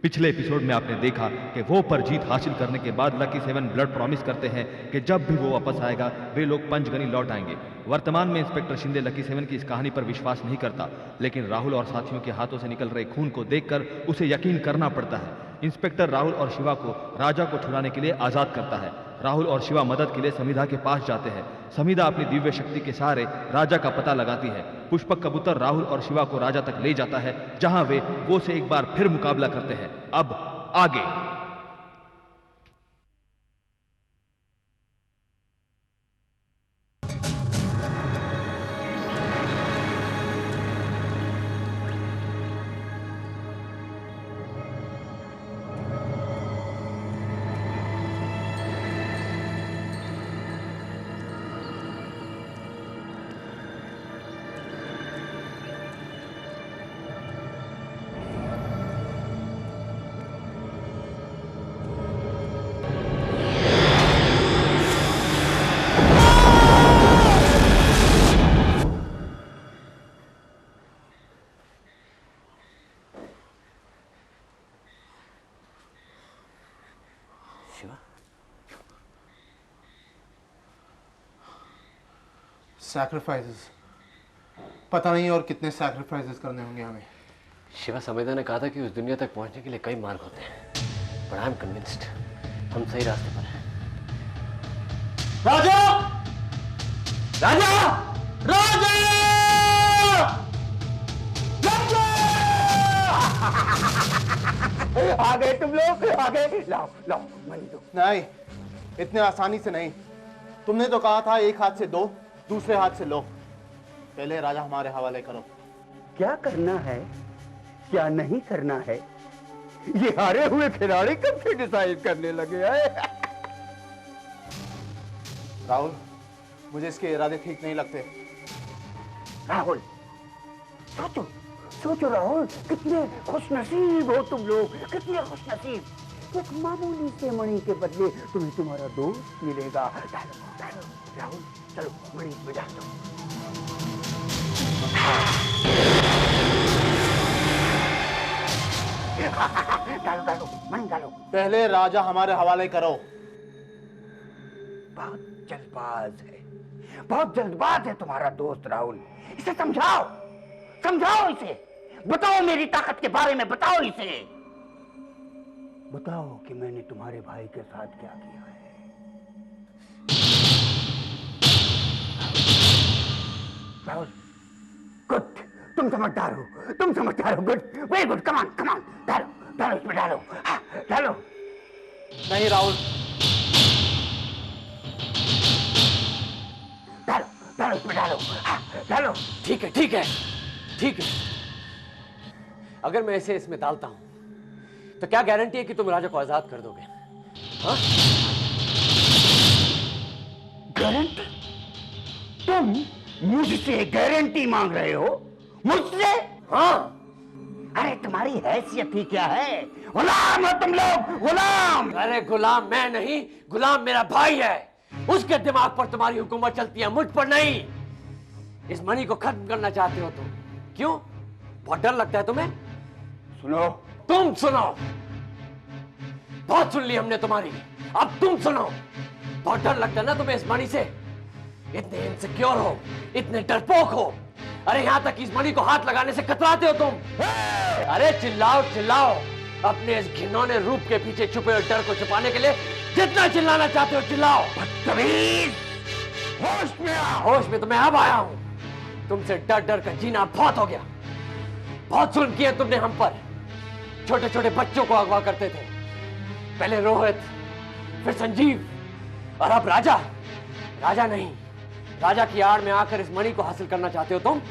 पिछले एपिसोड में आपने देखा कि वो पर जीत हासिल करने के बाद लकी सेवन ब्लड प्रॉमिस करते हैं कि जब भी वो वापस आएगा वे लोग पंचगनी लौट आएंगे। वर्तमान में इंस्पेक्टर शिंदे लकी सेवन की इस कहानी पर विश्वास नहीं करता, लेकिन राहुल और साथियों के हाथों से निकल रहे खून को देखकर उसे यकीन करना पड़ता है। इंस्पेक्टर राहुल और शिवा को राजा को छुड़ाने के लिए आजाद करता है। राहुल और शिवा मदद के लिए समिधा के पास जाते हैं। समिधा अपनी दिव्य शक्ति के सहारे राजा का पता लगाती है। पुष्पक कबूतर राहुल और शिवा को राजा तक ले जाता है, जहां वे वो से एक बार फिर मुकाबला करते हैं। अब आगे। सैक्रिफाइसेस, पता नहीं और कितने सैक्रिफाइसेस करने होंगे हमें। शिवा समिधा ने कहा था कि उस दुनिया तक पहुंचने के लिए कई मार्ग होते हैं, पर आई एम कन्विंस्ड हम सही रास्ते पर हैं। राजा! राजा! राजा! आ गए तुम लोग, आ गए। लाओ लाओ मनी दो। नहीं, इतने आसानी से नहीं। तुमने तो कहा था एक हाथ से दो, दूसरे हाथ से लो। पहले राजा हमारे हवाले करो। क्या करना है, क्या नहीं करना है, ये हारे हुए खिलाड़ी कब से डिसाइड करने लगे हैं? राहुल, मुझे इसके इरादे ठीक नहीं लगते। राहुल, सोचो सोचो राहुल, कितने खुशनसीब हो तुम लोग, कितने खुशनसीब। एक मामूली से मणि के बदले तुम्हें तुम्हारा दोस्त मिलेगा। डालो डालो राहुल, चलो मणि बजा दो। डालो डालो मणि डालो। पहले राजा हमारे हवाले करो। बहुत जल्दबाज है, बहुत जल्दबाज है तुम्हारा दोस्त राहुल। इसे समझाओ, समझाओ इसे। बताओ मेरी ताकत के बारे में, बताओ इसे। बताओ कि मैंने तुम्हारे भाई के साथ क्या किया है। राहुल, गुड, तुम समझदार हो, तुम समझदार हो। Good, very good. Come on come on, डालो डालो इसमें, डालो। हाँ, डालो। नहीं राहुल, डालो डालो इसमें, डालो। हाँ, डालो। ठीक है ठीक है ठीक है, अगर मैं इसे इसमें डालता हूं तो क्या गारंटी है कि तुम राजा को आजाद कर दोगे? हाँ? गारंटी? तुम मुझसे गारंटी मांग रहे हो? मुझसे? हाँ। अरे तुम्हारी हैसियत ही क्या है? गुलाम हो तुम लोग, गुलाम। अरे गुलाम मैं नहीं, गुलाम मेरा भाई है। उसके दिमाग पर तुम्हारी हुकूमत चलती है, मुझ पर नहीं। इस मनी को खत्म करना चाहते हो तुम, क्यों? बहुत डर लगता है तुम्हें? सुनो, तुम सुनो। बहुत सुन ली हमने तुम्हारी, अब तुम सुनो। बहुत डर लगता है ना तुम्हें इस मणि से? इतने इनसिक्योर हो, इतने डरपोक हो, अरे यहां तक इस मणि को हाथ लगाने से कतराते हो तुम। अरे चिल्लाओ चिल्लाओ, अपने इस घिनौने रूप के पीछे छुपे हुए डर को छुपाने के लिए जितना चिल्लाना चाहते हो चिल्लाओ। बदतमीज, होश में आओ। होश में तो मैं अब आया हूं। तुमसे डर डर कर जीना बहुत हो गया। बहुत जुल्म किए तुमने हम पर। छोटे छोटे बच्चों को अगवा करते थे, पहले रोहित, फिर संजीव, और अब राजा। राजा नहीं, राजा की आड़ में आकर इस मणि को हासिल करना चाहते हो तुम,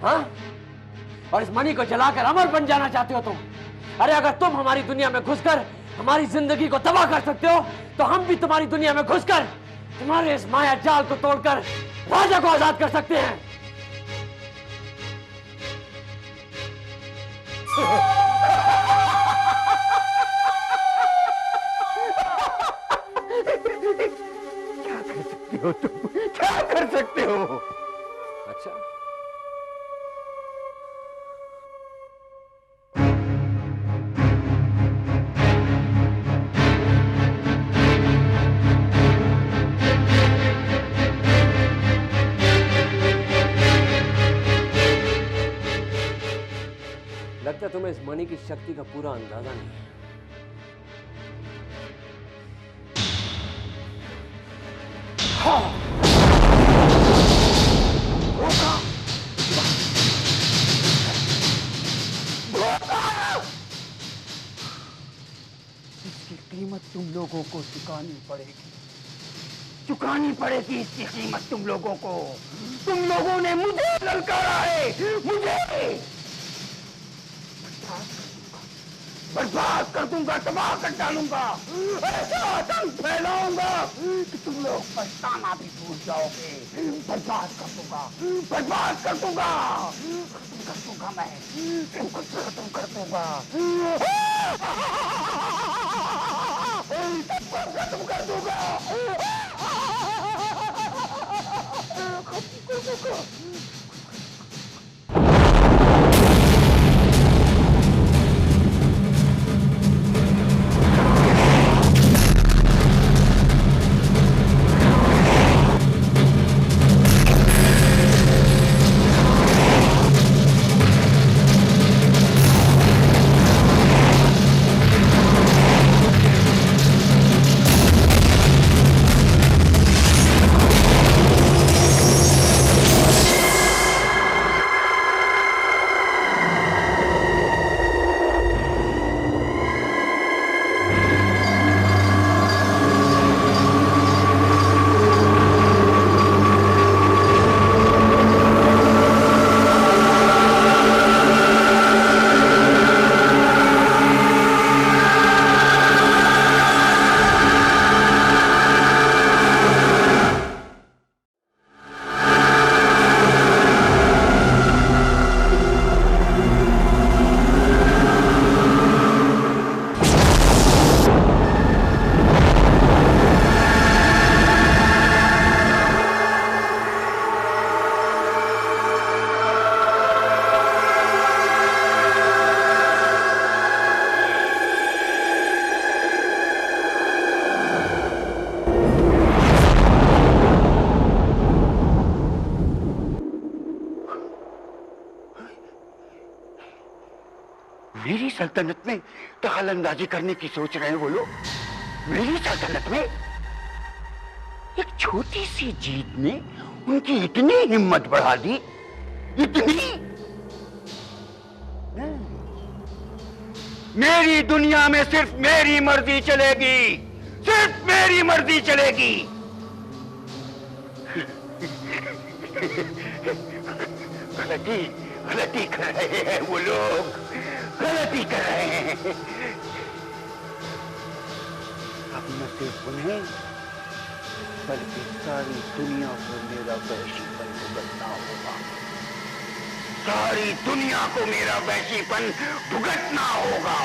हाँ? और इस मणि को जलाकर अमर बन जाना चाहते हो तुम। अरे अगर तुम हमारी दुनिया में घुसकर हमारी जिंदगी को तबाह कर सकते हो, तो हम भी तुम्हारी दुनिया में घुसकर तुम्हारे इस माया जाल को तोड़कर राजा को आजाद कर सकते हैं। क्या कर सकते हो तुम? क्या कर सकते हो? अच्छा, तुम्हें इस मणि की शक्ति का पूरा अंदाजा नहीं है। इसकी कीमत तुम लोगों को चुकानी पड़ेगी इसकी कीमत तुम लोगों को। तुम लोगों ने मुझे ललकारा है, मुझे बर्बाद कर दूंगा, तबाह कर डालूंगा, ऐसा आतंक फैलाऊंगा कि तुम लोग पछताना भी भूल जाओगे। बर्बाद कर दूंगा, बर्बाद कर दूंगा, खत्म कर दूंगा, मैं सब कुछ खत्म कर दूंगा, सब कुछ खत्म कर दूंगा, खत्म कर दूंगा। मेरी सल्तनत में दखल-अंदाजी करने की सोच रहे हैं वो लोग। मेरी सल्तनत में एक छोटी सी जीत ने उनकी इतनी हिम्मत बढ़ा दी, इतनी। मेरी दुनिया में सिर्फ मेरी मर्जी चलेगी, सिर्फ मेरी मर्जी चलेगी। गलती कर रहे हैं वो लोग, गलती कर रहे हैं। अब न सिर्फ उन्हें बल्कि सारी दुनिया को मेरा वहशीपन भुगतना होगा। सारी दुनिया को मेरा वहशीपन भुगतना होगा।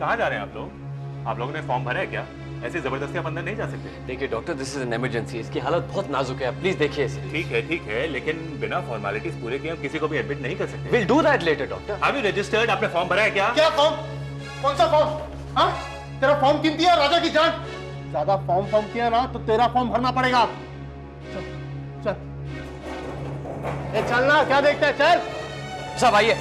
कहाँ जा रहे हैं आप लोग? आप लोगों ने फॉर्म भरा है क्या? ऐसे जबरदस्ती आप अंदर नहीं जा सकते। देखिए doctor, this is an emergency. इसकी हालत बहुत नाजुक है, प्लीज देखिए इसे। ठीक है, लेकिन बिना फॉर्मेलिटीज पूरे किए हम किसी को भी एडमिट नहीं कर सकते। Will do that later doctor. Have you registered? आपने फॉर्म भरा है क्या? क्या फॉर्म? कौन सा फॉर्म? हाँ, तेरा फॉर्म कीमती है राजा की जान। ज्यादा फॉर्म किया ना तो तेरा फॉर्म भरना पड़ेगा। चल चल, ए चलना, क्या देखते हैं, चल। सब आइए।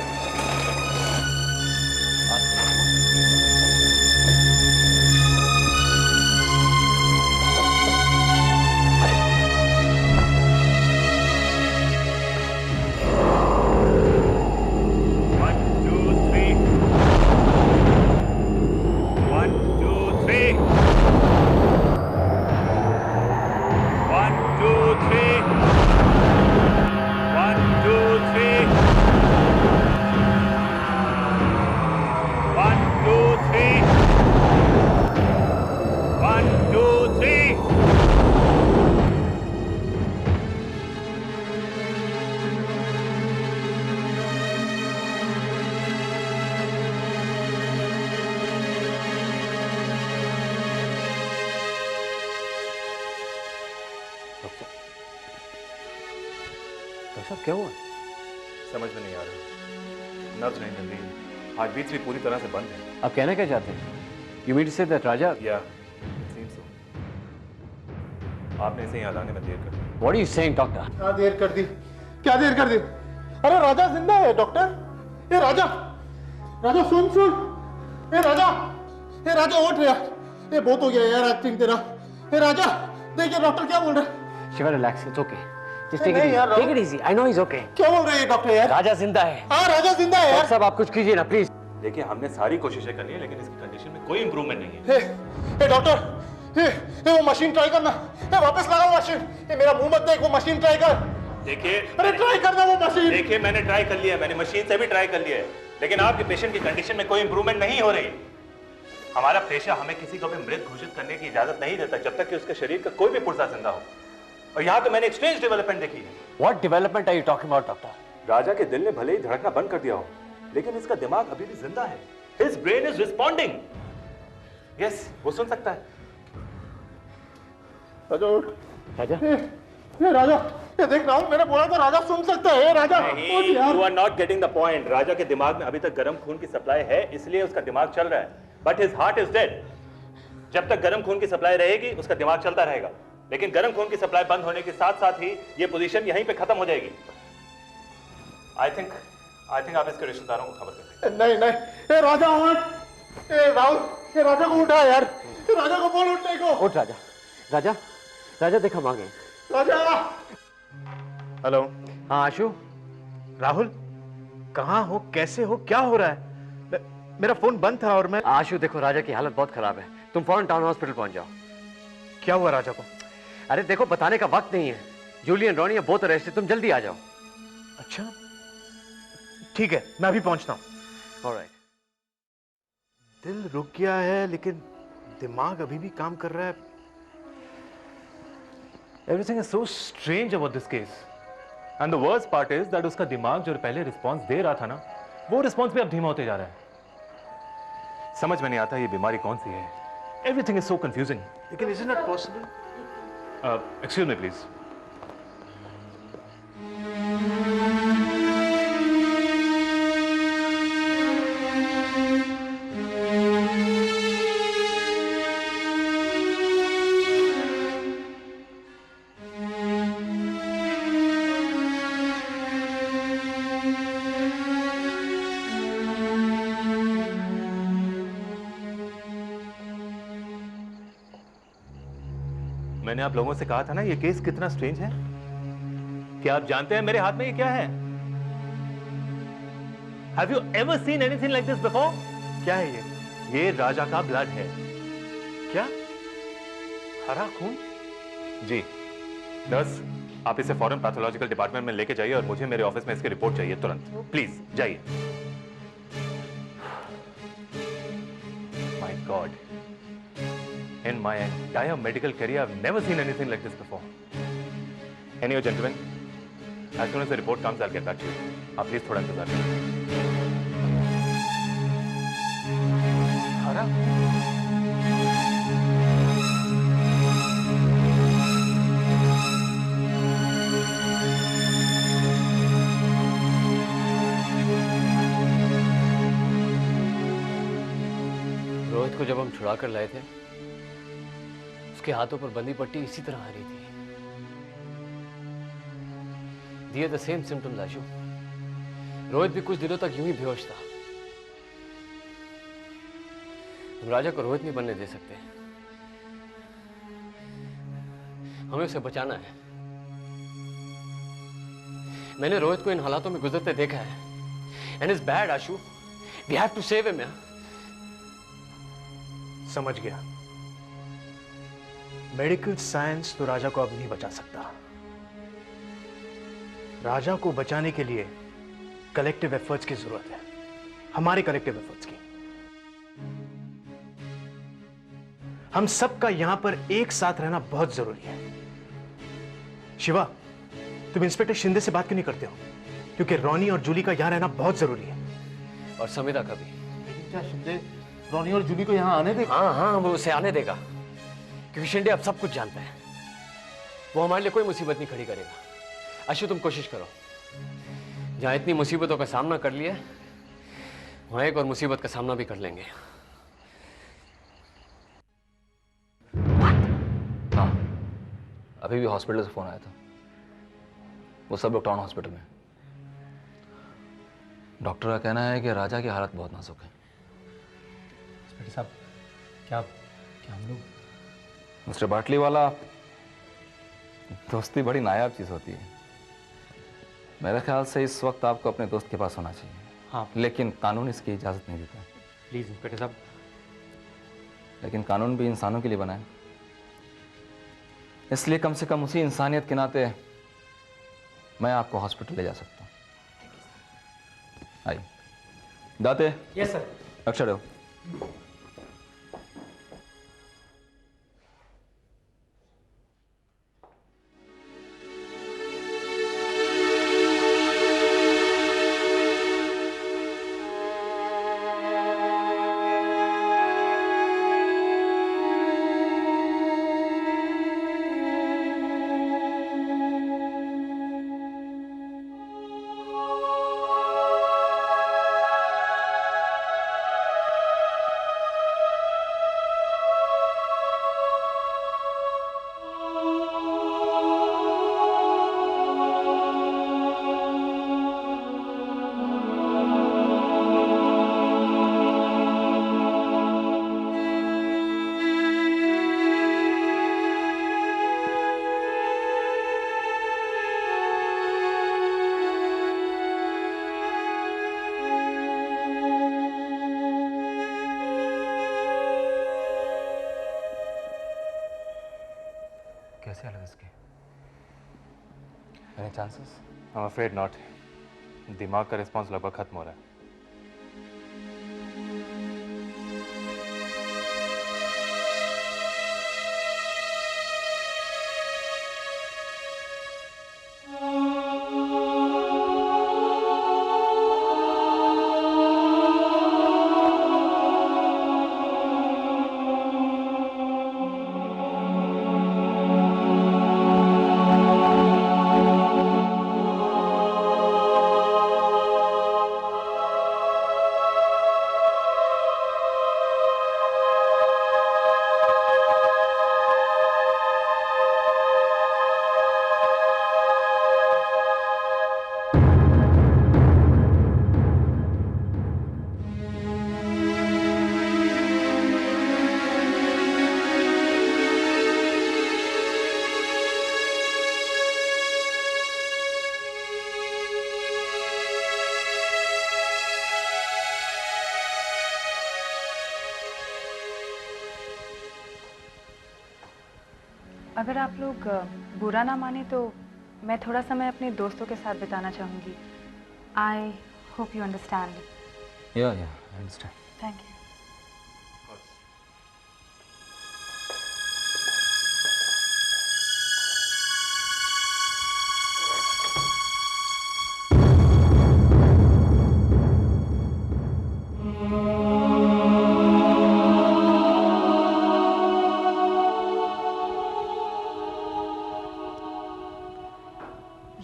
डॉक्टर साहब क्या हुआ? समझ में नहीं आ रहा, नब्ज नहीं मिल रही, हार्ट बीट्स भी पूरी तरह से बंद है। आप कहना क्या चाहते हैं? You mean to say that Raja? या seems so. आपने इसे यहाँ लाने में देर कर दी। What are you saying doctor? क्या देर कर दी? क्या देर कर दी? अरे राजा जिंदा है डॉक्टर। ये राजा, राजा सुन सुन। ये राजा उठ यार। ये बहुत हो गया यार एक्टिंग तेरा। ये राजा देखिए डॉक्टर क्या बोल रहा है। Shiva relax, it's okay, just take नहीं यार, it, take it easy, I know he is okay. क्या बोल रहे हैं डॉक्टर यार? राजा जिंदा है। हाँ राजा जिंदा है यार। डॉक्टर साहब आप कुछ कीजिए ना प्लीज। देखिए हमने सारी कोशिशें करनी है, लेकिन इसकी कंडीशन में कोई इंप्रूवमेंट नहीं है। हे डॉक्टर, ये वो मशीन ट्राई करना। ये वापस लगाओ मशीन। ये मेरा मुंह मत देख, वो मशीन ट्राई कर। देखिए, अरे ट्राई करना वो मशीन। देखिए मैंने ट्राई कर लिया है, मैंने मशीन से भी ट्राई कर लिया है, लेकिन आपके पेशेंट की कंडीशन में कोई इंप्रूवमेंट नहीं हो रही। हमारा पेशा हमें किसी को भी मृत घोषित करने की इजाजत नहीं देता जब तक कि उसके शरीर का कोई भी पुर्जा जिंदा हो। और यहाँ तो मैंने एक स्ट्रेंज डेवलपमेंट देखी है। What development are you talking about doctor? Raja के दिल ने भले ही धड़कना बंद कर दिया हो, लेकिन इसका दिमाग अभी भी जिंदा है। His brain is responding. Yes, वो सुन सकता है। राजा उठ। राजा ये राजा, ये देख रहा हूँ, मैंने बोला था राजा सुन सकता है। राजा उठ यार। You are not getting the point. राजा के दिमाग में अभी तक गर्म खून की सप्लाई है, इसलिए उसका दिमाग चल रहा है। But his heart is dead. जब तक गर्म खून की सप्लाई रहेगी, उसका दिमाग चलता रहेगा। लेकिन गर्म खून की सप्लाई बंद होने के साथ साथ ही ये पोजीशन यहीं पे खत्म हो जाएगी। I think आप इसके रिश्तेदारों को खबर कर दें। नहीं, ये राजा उठ। ये राहुल, ये राजा को उठा यार। ये राजा को बोल उठने को। उठ राजा। राजा, राजा देख हम आ गए। राजा। हेलो। हाँ आशु। राहुल, कहाँ हो, कैसे हो, क्या हो रहा है? मेरा फोन बंद था और मैं। आशु देखो राजा की हालत बहुत खराब है, तुम फौरन टाउन हॉस्पिटल पहुंच जाओ। क्या हुआ राजा को? अरे देखो बताने का वक्त नहीं है, जूलियन रॉनी है बहुत अरेस्ट है, तुम जल्दी आ जाओ। अच्छा ठीक है, मैं अभी पहुंचता हूं। ऑलराइट। दिल रुक गया है लेकिन दिमाग अभी भी काम कर रहा है। Everything is so strange about this case. And the worst part is that उसका दिमाग जो पहले रिस्पॉन्स दे रहा था ना, वो रिस्पॉन्स भी अब धीमा होते जा रहा है। समझ में नहीं आता ये बीमारी कौन सी है। Everything is so confusing. लेकिन isn't it possible? Excuse me please. मैंने आप लोगों से कहा था ना ये केस कितना स्ट्रेंज है। क्या आप जानते हैं मेरे हाथ में ये क्या है? Have you ever seen anything like this before? क्या है ये? ये राजा का ब्लड है। क्या? हरा खून? जी। नर्स, आप इसे फौरन पैथोलॉजिकल डिपार्टमेंट में लेके जाइए और मुझे मेरे ऑफिस में इसकी रिपोर्ट चाहिए तुरंत। प्लीज जाइए। My God, in my entire medical career I've never seen anything like this before. Anyway gentlemen, as soon as the report comes I'll get back to you. आप प्लीज थोड़ा इंतजार करें। हरा? रोहित को जब हम छुड़ा कर लाए थे, उसके हाथों पर बंदी पट्टी इसी तरह आ रही थी। दिए द सेम सिम्टम्स आशु। रोहित भी कुछ दिनों तक यूं ही बेहोश था। हम राजा को रोहित नहीं बनने दे सकते, हमें उसे बचाना है। मैंने रोहित को इन हालातों में गुजरते देखा है, and it's bad Ashu. We have to save him. समझ गया। मेडिकल साइंस तो राजा को अब नहीं बचा सकता। राजा को बचाने के लिए कलेक्टिव एफर्ट्स की जरूरत है, हमारे कलेक्टिव एफर्ट्स की। हम सबका यहां पर एक साथ रहना बहुत जरूरी है। शिवा, तुम इंस्पेक्टर शिंदे से बात क्यों नहीं करते हो? क्योंकि रॉनी और जूली का यहां रहना बहुत जरूरी है। और समिता का भी। लेकिन क्या शिंदे रॉनी और जूली को यहाँ आने देगा? हाँ वो उसे आने देगा, क्योंकि शिंदे अब सब कुछ जानता है। वो हमारे लिए कोई मुसीबत नहीं खड़ी करेगा। अशु तुम कोशिश करो। जहां इतनी मुसीबतों का सामना कर लिया, वहां एक और मुसीबत का सामना भी कर लेंगे। हाँ, अभी भी हॉस्पिटल से फोन आया था। वो सब लोग टाउन हॉस्पिटल में। डॉक्टर का कहना है कि राजा की हालत बहुत नाजुक है। इंस्पेक्टर साहब, क्या क्या हम लोग? मिस्टर बाटली वाला, दोस्ती बड़ी नायाब चीज़ होती है। मेरे ख्याल से इस वक्त आपको अपने दोस्त के पास होना चाहिए। हाँ लेकिन कानून इसकी इजाज़त नहीं देता। प्लीज़ इंस्पेक्टर साहब। लेकिन कानून भी इंसानों के लिए बना है, इसलिए कम से कम उसी इंसानियत के नाते मैं आपको हॉस्पिटल ले जा सकता हूँ। आइए। दाते। Yes sir. अक्षर हो। कैसे हालत इसके? Any chances? I'm afraid not. दिमाग का रिस्पांस लगभग खत्म हो रहा है। अगर आप लोग बुरा ना माने तो मैं थोड़ा समय अपने दोस्तों के साथ बिताना चाहूँगी। I hope you understand. Yeah, I understand. Thank you.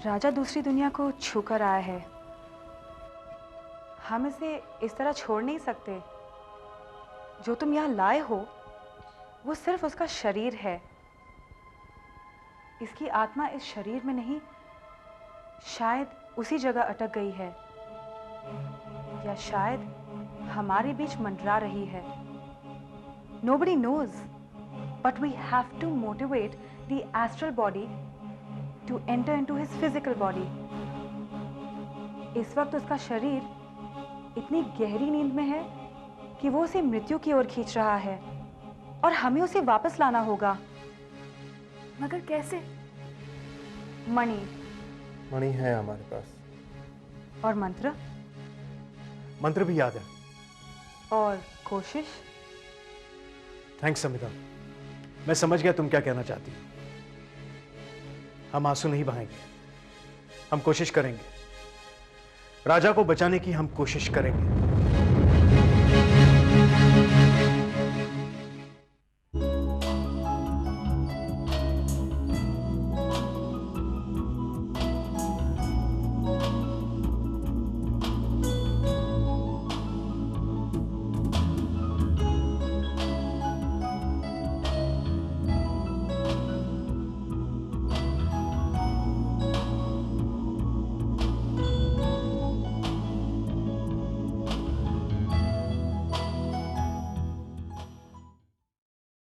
Raja दूसरी दुनिया को छूकर आया है, हम इसे इस तरह छोड़ नहीं सकते। जो तुम यहाँ लाए हो वो सिर्फ उसका शरीर है, इसकी आत्मा इस शरीर में नहीं, शायद उसी जगह अटक गई है, या शायद हमारे बीच मंडरा रही है। Nobody knows, but we have to motivate the astral body to enter into his physical body. इस वक्त उसका शरीर इतनी गहरी नींद में है कि वो उसे मृत्यु की ओर खींच रहा है और हमें उसे वापस लाना होगा। मगर कैसे? मणि है हमारे पास। और मंत्र? मंत्र भी याद है। और कोशिश? थैंक्स समिता, मैं समझ गया तुम क्या कहना चाहती हो। हम आंसू नहीं बहाएंगे, हम कोशिश करेंगे। राजा को बचाने की हम कोशिश करेंगे।